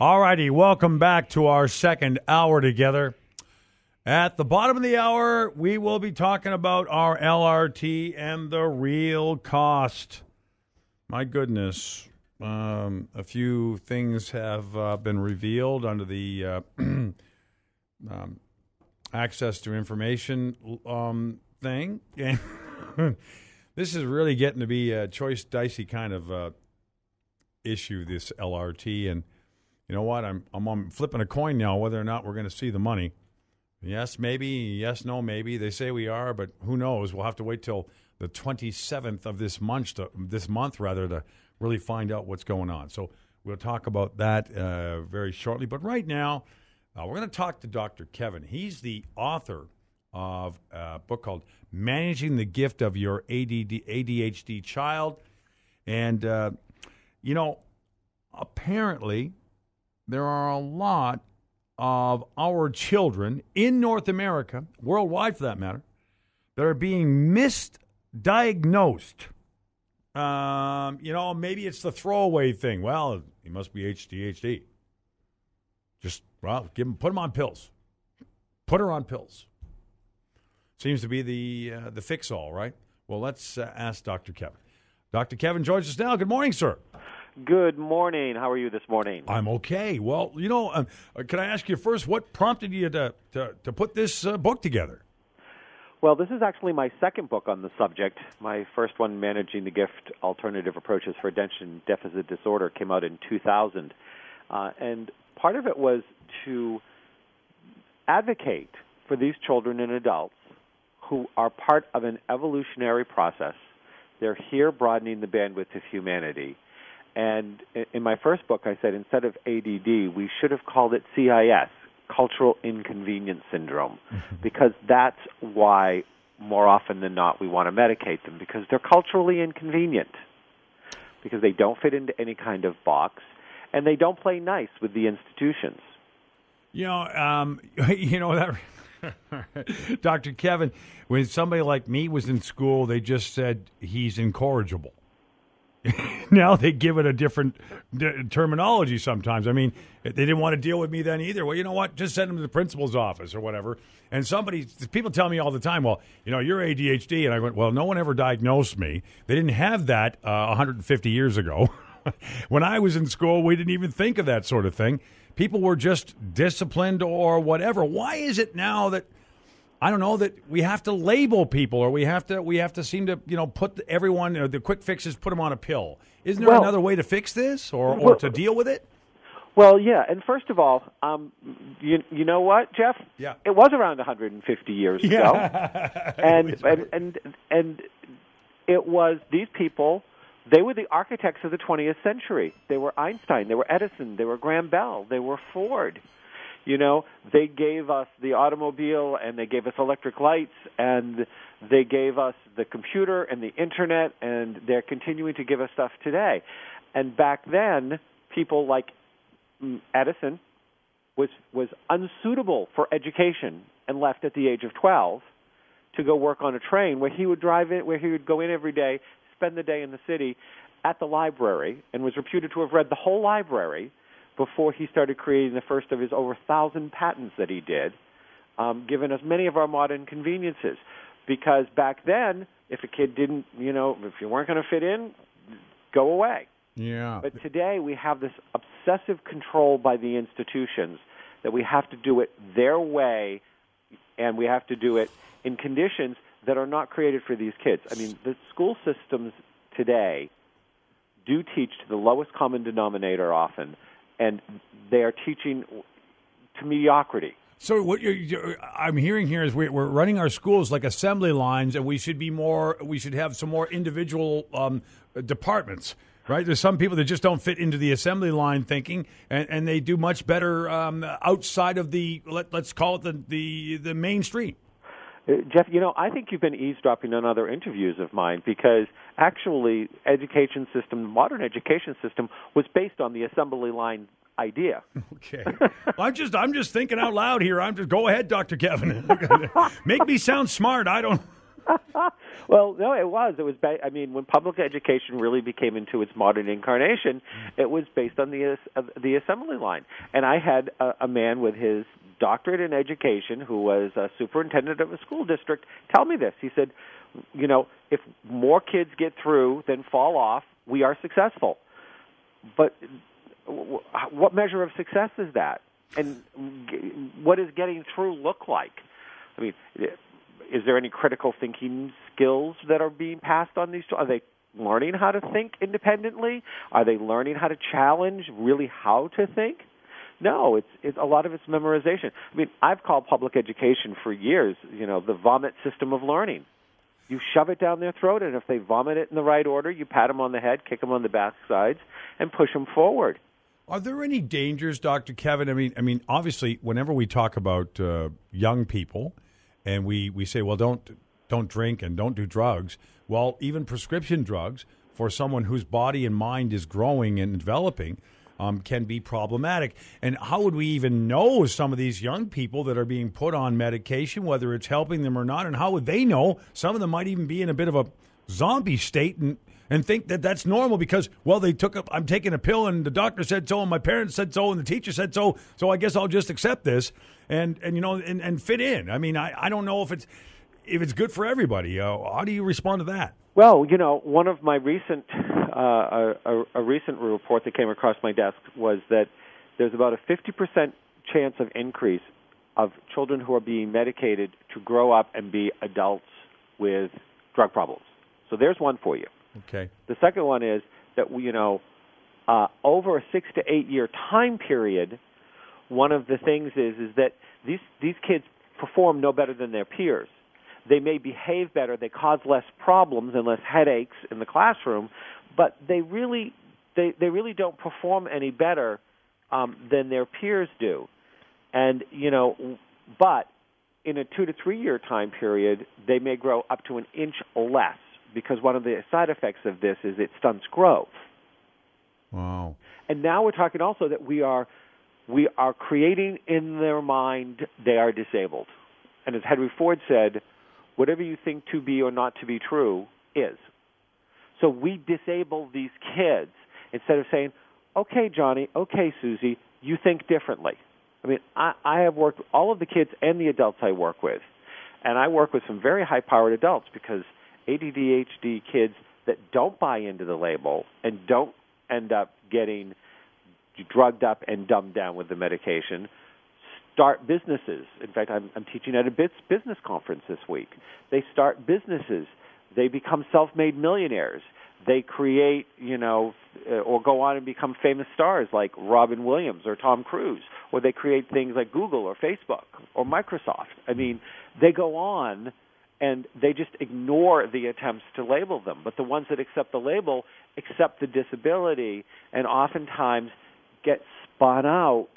All righty, welcome back to our second hour together. At the bottom of the hour, we will be talking about our LRT and the real cost. My goodness, a few things have been revealed under the access to information thing. This is really getting to be a choice, dicey kind of issue, this LRT. And you know what? I'm flipping a coin now whether or not we're going to see the money. Yes, maybe. Yes, no, maybe. They say we are, but who knows? We'll have to wait till the 27th of this month to really find out what's going on. So we'll talk about that very shortly. But right now, we're going to talk to Dr. Kevin. He's the author of a book called Managing the Gift of Your ADHD Child. And, apparently there are a lot of our children in North America, worldwide for that matter, that are being misdiagnosed. Maybe it's the throwaway thing. Well, he must be ADHD. Put him on pills. Put her on pills. Seems to be the fix-all, right? Well, let's ask Dr. Kevin. Dr. Kevin joins us now. Good morning, sir. Good morning. How are you this morning? I'm okay. Well, can I ask you first, what prompted you to put this book together? Well, this is actually my second book on the subject. My first one, Managing the Gift, Alternative Approaches for Attention Deficit Disorder, came out in 2000. And part of it was to advocate for these children and adults who are part of an evolutionary process. They're here broadening the bandwidth of humanity. And in my first book, I said instead of ADD, we should have called it CIS, Cultural Inconvenience Syndrome, because that's why more often than not we want to medicate them, because they're culturally inconvenient, because they don't fit into any kind of box, and they don't play nice with the institutions. Dr. Kevin, when somebody like me was in school, they just said he's incorrigible. Now they give it a different terminology sometimes. I mean, they didn't want to deal with me then either. Well, you know what? Just send them to the principal's office or whatever. And people tell me all the time, well, you're ADHD. And I went, well, no one ever diagnosed me. They didn't have that 150 years ago. When I was in school, we didn't even think of that sort of thing. People were just disciplined or whatever. Why is it now that, I don't know, that we have to label people, or we have to seem to, put everyone, the quick fixes, put them on a pill? Isn't there another way to fix this or to deal with it? Well, yeah, and first of all, you know what, Jeff? Yeah. It was around 150 years ago. And it was these people, they were the architects of the 20th century. They were Einstein, they were Edison, they were Graham Bell, they were Ford. They gave us the automobile, and they gave us electric lights, and they gave us the computer and the Internet, and they're continuing to give us stuff today. And back then, people like Edison was unsuitable for education and left at the age of 12 to go work on a train where he would go in every day, spend the day in the city at the library, and was reputed to have read the whole library before he started creating the first of his over 1,000 patents that he did, giving us many of our modern conveniences. Because back then, if a kid didn't, if you weren't going to fit in, go away. Yeah. But today we have this obsessive control by the institutions that we have to do it their way, and we have to do it in conditions that are not created for these kids. I mean, the school systems today do teach to the lowest common denominator often, and they are teaching to mediocrity. So what I'm hearing here is we're running our schools like assembly lines, and we should have some more individual departments, right? There's some people that just don't fit into the assembly line thinking, and they do much better outside of the let's call it the mainstream. Jeff, I think you've been eavesdropping on other interviews of mine, because actually modern education system was based on the assembly line idea. Okay. I'm just thinking out loud here. Go ahead, Dr. Kevin. Make me sound smart. I don't Well, no, it was. It was. I mean, when public education really became into its modern incarnation, it was based on the assembly line. And I had a man with his doctorate in education, who was a superintendent of a school district, tell me this. He said, if more kids get through than fall off, we are successful. But what measure of success is that? And what does getting through look like? I mean, is there any critical thinking skills that are being passed on these? Are they learning how to think independently? Are they learning how to challenge really how to think? No, it's a lot of it's memorization. I mean, I've called public education for years, the vomit system of learning. You shove it down their throat, and if they vomit it in the right order, you pat them on the head, kick them on the backsides, and push them forward. Are there any dangers, Dr. Kevin? I mean, obviously, whenever we talk about young people, and we say, well, don't drink and don't do drugs. Well, even prescription drugs for someone whose body and mind is growing and developing can be problematic. And how would we even know some of these young people that are being put on medication, whether it's helping them or not? And how would they know? Some of them might even be in a bit of a zombie state and think that that's normal because, well, I'm taking a pill and the doctor said so and my parents said so and the teacher said so I guess I'll just accept this and fit in. I mean, I don't know if it's good for everybody. How do you respond to that? Well, one of my recent a recent report that came across my desk was that there's about a 50% chance of increase of children who are being medicated to grow up and be adults with drug problems. So there's one for you. Okay. The second one is that over a 6 to 8 year time period, one of the things is that these kids perform no better than their peers. They may behave better, they cause less problems and less headaches in the classroom, but they really don't perform any better than their peers do. And but in a 2 to 3 year time period, they may grow up to an inch less. Because one of the side effects of this is it stunts growth. Wow. And now we're talking also that we are creating in their mind they are disabled. And as Henry Ford said, whatever you think to be or not to be true is. So we disable these kids instead of saying, okay, Johnny, okay, Susie, you think differently. I mean, I have worked with all of the kids and the adults I work with. And I work with some very high-powered adults because ADD, ADHD kids that don't buy into the label and don't end up getting drugged up and dumbed down with the medication start businesses. In fact, I'm teaching at a business conference this week. They start businesses. They become self-made millionaires. They create, or go on and become famous stars like Robin Williams or Tom Cruise, or they create things like Google or Facebook or Microsoft. I mean, they go on and they just ignore the attempts to label them. But the ones that accept the label accept the disability and oftentimes get spun out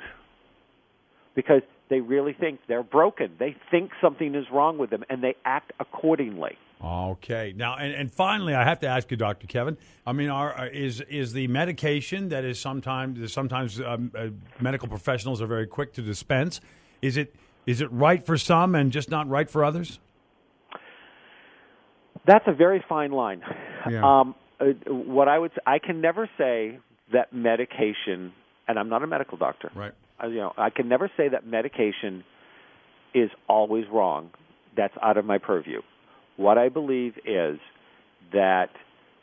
because they really think they're broken. They think something is wrong with them, and they act accordingly. Okay. Now, and finally, I have to ask you, Dr. Kevin, I mean, is the medication that is sometimes medical professionals are very quick to dispense, is it right for some and just not right for others? That's a very fine line. Yeah. What I would say, I can never say that medication, and I'm not a medical doctor. Right. I can never say that medication is always wrong. That's out of my purview. What I believe is that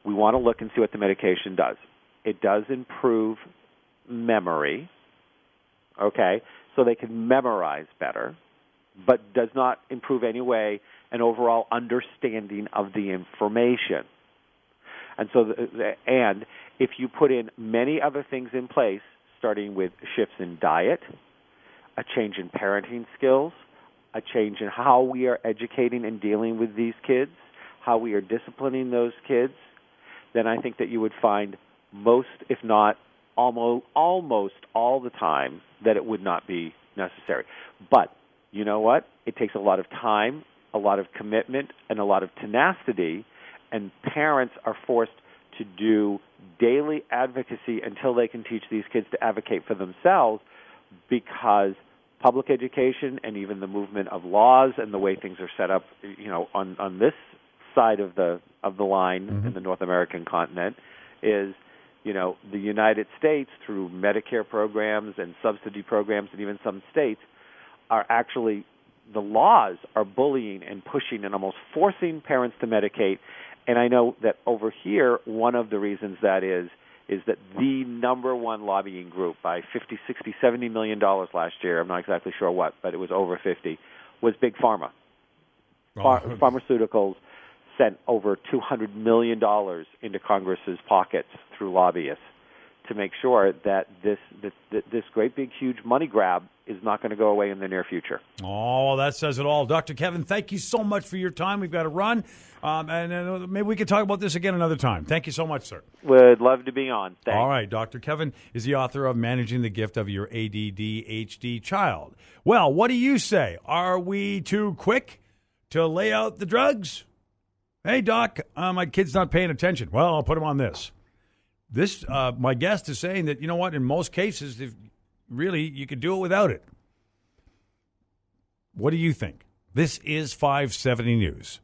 we want to look and see what the medication does. It does improve memory, okay, so they can memorize better, but does not improve any way an overall understanding of the information. And so, and if you put in many other things in place, starting with shifts in diet, a change in parenting skills, a change in how we are educating and dealing with these kids, how we are disciplining those kids, then I think that you would find most, if not almost all the time, that it would not be necessary. But you know what? It takes a lot of time, a lot of commitment, and a lot of tenacity, and parents are forced to do daily advocacy until they can teach these kids to advocate for themselves, because public education and even the movement of laws and the way things are set up, on this side of the line in the North American continent is, the United States through Medicare programs and subsidy programs and even some states are actually, the laws are bullying and pushing and almost forcing parents to medicate. And I know that over here, one of the reasons that is that the number one lobbying group by $50, $60, $70 million last year, I'm not exactly sure what, but it was over 50, was Big Pharma. Pharmaceuticals sent over $200 million into Congress's pockets through lobbyists to make sure that this great big huge money grab is not going to go away in the near future. Oh, that says it all. Dr. Kevin, thank you so much for your time. We've got to run, and maybe we could talk about this again another time. Thank you so much, sir. Would love to be on. Thanks. All right, Dr. Kevin is the author of Managing the Gift of Your ADD-HD Child. Well, what do you say? Are we too quick to lay out the drugs? Hey, Doc, my kid's not paying attention. Well, I'll put him on this. My guest is saying that, in most cases, if really, you could do it without it. What do you think? This is 570 News.